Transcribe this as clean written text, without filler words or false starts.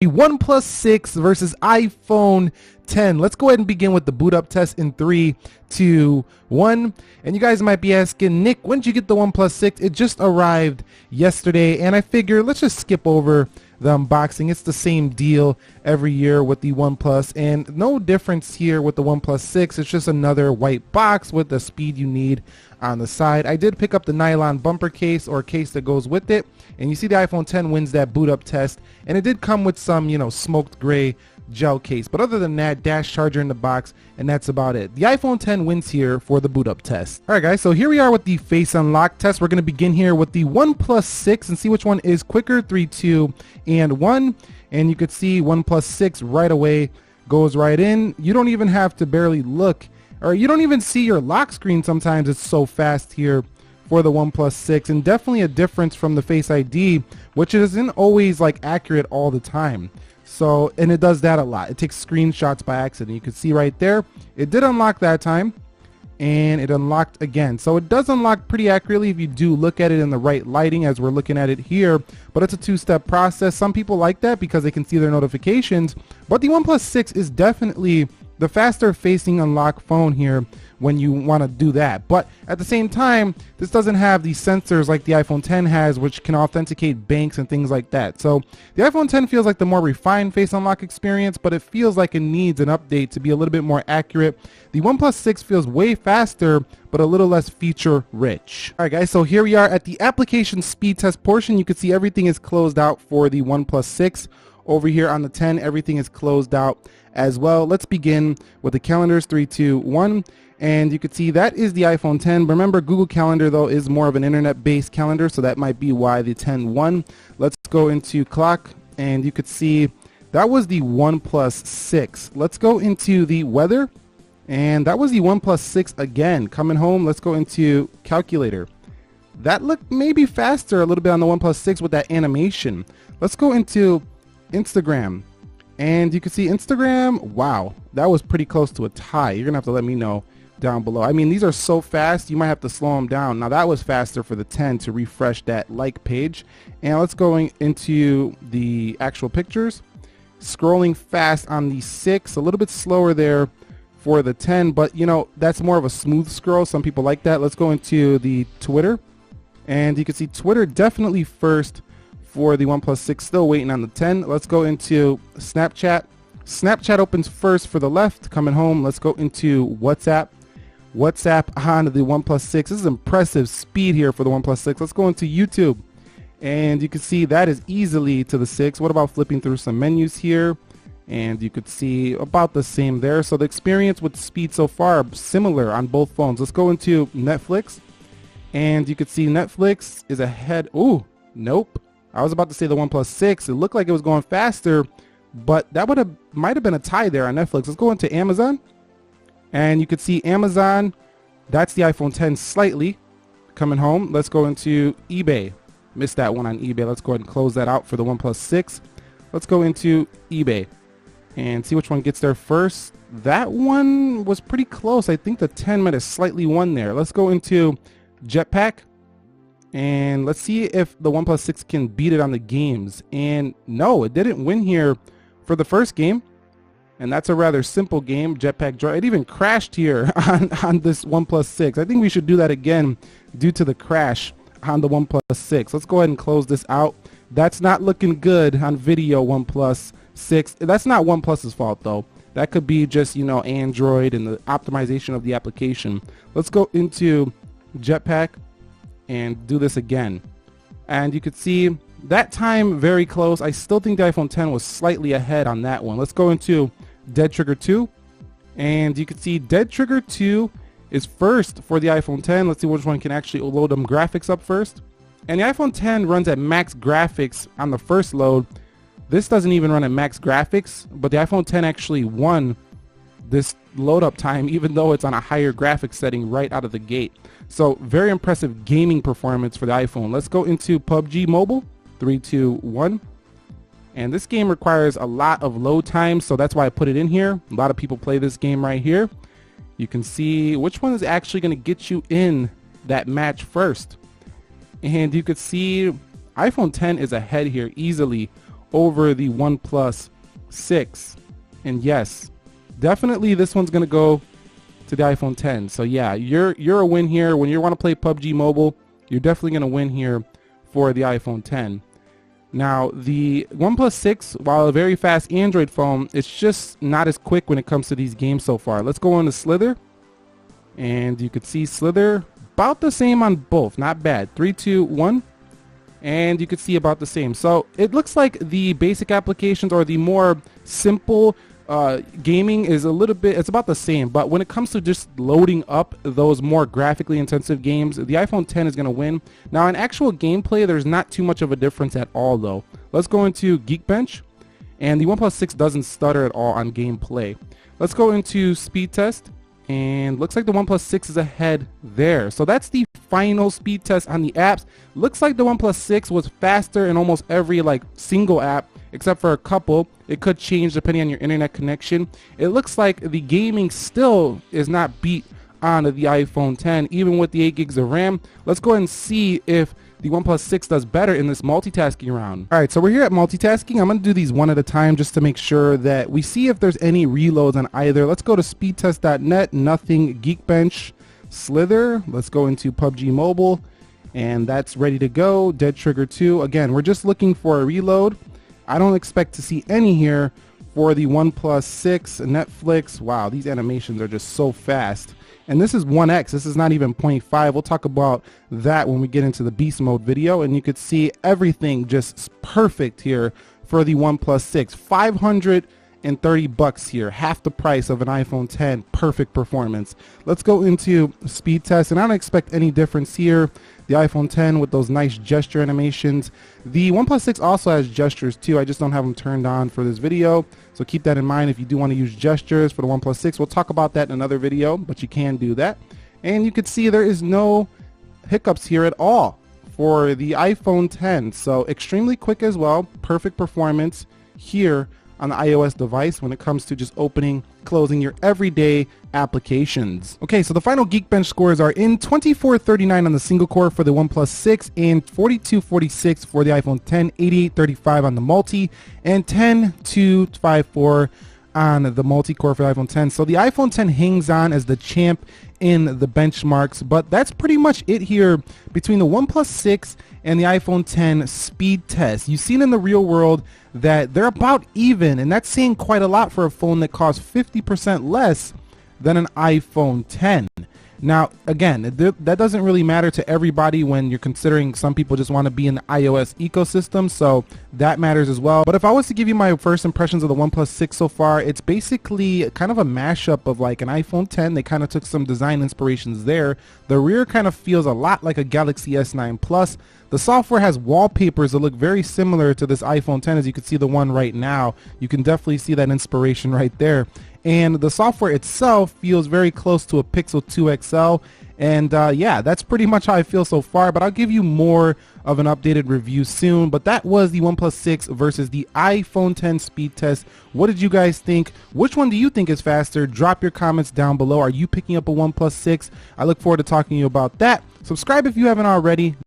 OnePlus 6 versus iPhone 10. Let's go ahead and begin with the boot up test in 3, 2, 1. And you guys might be asking, Nick, when did you get the OnePlus 6? It just arrived yesterday, and I figure let's just skip over the unboxing. It's the same deal every year with the OnePlus, and no difference here with the OnePlus 6. It's just another white box with the speed you need on the side. I did pick up the nylon bumper case or case that goes with it, and you see the iPhone 10 wins that boot up test, and it did come with some, smoked gray gel case, but other than that, dash charger in the box, and that's about it. The iPhone 10 wins here for the boot up test. Alright guys, so here we are with the face unlock test. We're going to begin here with the OnePlus 6 and see which one is quicker. 3, 2, and 1. And you could see OnePlus 6 right away goes right in. You don't even have to barely look, or you don't even see your lock screen sometimes. It's so fast here for the OnePlus 6, and definitely a difference from the Face ID, which isn't always like accurate all the time. So, and it does that a lot. It takes screenshots by accident. You can see right there, it did unlock that time, and it unlocked again. So it does unlock pretty accurately if you do look at it in the right lighting as we're looking at it here, but it's a two-step process. Some people like that because they can see their notifications, but the OnePlus 6 is definitely the faster facing unlock phone here when you want to do that. But at the same time, this doesn't have the sensors like the iPhone 10 has, which can authenticate banks and things like that. So the iPhone 10 feels like the more refined face unlock experience, but it feels like it needs an update to be a little bit more accurate. The OnePlus 6 feels way faster, but a little less feature rich. All right guys, so here we are at the application speed test portion. You can see everything is closed out for the OnePlus 6. Over here on the 10, everything is closed out as well. Let's begin with the calendars. 3, 2, 1. And you can see that is the iPhone 10. Remember, Google Calendar though is more of an internet-based calendar, so that might be why the 10 won. Let's go into clock, and you could see that was the OnePlus 6. Let's go into the weather, and that was the OnePlus 6 again. Coming home, let's go into calculator. That looked maybe faster a little bit on the OnePlus 6 with that animation. Let's go into Instagram, and you can see Instagram. Wow, that was pretty close to a tie. You're gonna have to let me know down below. I mean, these are so fast, you might have to slow them down. Now that was faster for the 10 to refresh that like page. And let's go into the actual pictures. Scrolling fast on the 6, a little bit slower there for the 10, but that's more of a smooth scroll. Some people like that. Let's go into the Twitter, and you can see Twitter definitely first for the OnePlus 6, still waiting on the 10. Let's go into Snapchat. Snapchat opens first for the left. Coming home, let's go into WhatsApp. WhatsApp on the OnePlus 6. This is impressive speed here for the OnePlus 6. Let's go into YouTube, and you can see that is easily to the 6. What about flipping through some menus here? And you could see about the same there. So the experience with speed so far similar on both phones. Let's go into Netflix, and you could see Netflix is ahead. Ooh, nope. I was about to say the OnePlus 6. It looked like it was going faster, but that might have been a tie there on Netflix. Let's go into Amazon, and you could see Amazon, that's the iPhone 10 slightly. Coming home, let's go into eBay. Missed that one on eBay. Let's go ahead and close that out for the OnePlus 6. Let's go into eBay and see which one gets there first. That one was pretty close. I think the 10 might have slightly won there. Let's go into Jetpack, and let's see if the OnePlus 6 can beat it on the games. And no, it didn't win here for the first game, and that's a rather simple game, Jetpack Joy. It even crashed here on this OnePlus 6. I think we should do that again due to the crash on the OnePlus 6. Let's go ahead and close this out. That's not looking good on video, OnePlus 6. That's not OnePlus's fault though. That could be just, Android and the optimization of the application. Let's go into Jetpack and do this again. And you could see that time very close. I still think the iPhone 10 was slightly ahead on that one. Let's go into Dead Trigger 2, and you can see Dead Trigger 2 is first for the iPhone 10. Let's see which one can actually load them graphics up first. And the iPhone 10 runs at max graphics on the first load. This doesn't even run at max graphics, but the iPhone 10 actually won this load up time even though it's on a higher graphics setting right out of the gate. So very impressive gaming performance for the iPhone. Let's go into PUBG Mobile. 3, 2, 1. And this game requires a lot of load time, so that's why I put it in here. A lot of people play this game right here. You can see which one is actually going to get you in that match first. And you could see iPhone 10 is ahead here easily over the OnePlus 6. And yes, definitely this one's gonna go to the iPhone 10. So yeah, you're a win here. When you want to play PUBG Mobile, you're definitely gonna win here for the iPhone 10. Now the OnePlus 6, while a very fast Android phone, it's just not as quick when it comes to these games so far. Let's go into Slither, and you could see Slither about the same on both. Not bad. 3, 2, 1. And you could see about the same. So it looks like the basic applications or the more simple gaming is a little bit, it's about the same. But when it comes to just loading up those more graphically intensive games, the iPhone 10 is going to win. Now in actual gameplay, there's not too much of a difference at all though. Let's go into Geekbench, and the OnePlus 6 doesn't stutter at all on gameplay. Let's go into speed test, and looks like the OnePlus 6 is ahead there. So that's the final speed test on the apps. Looks like the OnePlus 6 was faster in almost every single app except for a couple. It could change depending on your internet connection. It looks like the gaming still is not beat on the iPhone 10 even with the 8 gigs of RAM. Let's go ahead and see if the OnePlus 6 does better in this multitasking round. Alright, so we're here at multitasking. I'm going to do these one at a time just to make sure that we see if there's any reloads on either. Let's go to speedtest.net, nothing, Geekbench, Slither. Let's go into PUBG Mobile, and that's ready to go. Dead Trigger 2. Again, we're just looking for a reload. I don't expect to see any here for the OnePlus 6. Netflix. Wow, these animations are just so fast. And this is 1x, this is not even 0.5. We'll talk about that when we get into the beast mode video, and you could see everything just perfect here for the OnePlus 6. $530 here, half the price of an iPhone 10. Perfect performance. Let's go into speed test, and I don't expect any difference here. The iPhone 10 with those nice gesture animations. The OnePlus 6 also has gestures too. I just don't have them turned on for this video, so keep that in mind if you do want to use gestures for the OnePlus 6. We'll talk about that in another video, but you can do that. And you can see there is no hiccups here at all for the iPhone 10. So extremely quick as well. Perfect performance here on the iOS device when it comes to just opening, closing your everyday applications. Okay, so the final Geekbench scores are in 2439 on the single core for the OnePlus 6 and 4246 for the iPhone 10, 8835 on the multi, and 10254 on the multi-core for the iPhone 10. So the iPhone 10 hangs on as the champ in the benchmarks, but that's pretty much it here between the OnePlus 6 and the iPhone 10 speed test. You've seen in the real world that they're about even, and that's saying quite a lot for a phone that costs 50% less than an iPhone 10. Now, again, that doesn't really matter to everybody when you're considering some people just want to be in the iOS ecosystem, so that matters as well. But if I was to give you my first impressions of the OnePlus 6 so far, it's basically kind of a mashup of like an iPhone 10. They kind of took some design inspirations there. The rear kind of feels a lot like a Galaxy S9 Plus. The software has wallpapers that look very similar to this iPhone 10, as you can see the one right now. You can definitely see that inspiration right there. And the software itself feels very close to a Pixel 2 XL. And yeah, that's pretty much how I feel so far, but I'll give you more of an updated review soon. But that was the OnePlus 6 versus the iPhone 10 speed test. What did you guys think? Which one do you think is faster? Drop your comments down below. Are you picking up a OnePlus 6? I look forward to talking to you about that. Subscribe if you haven't already.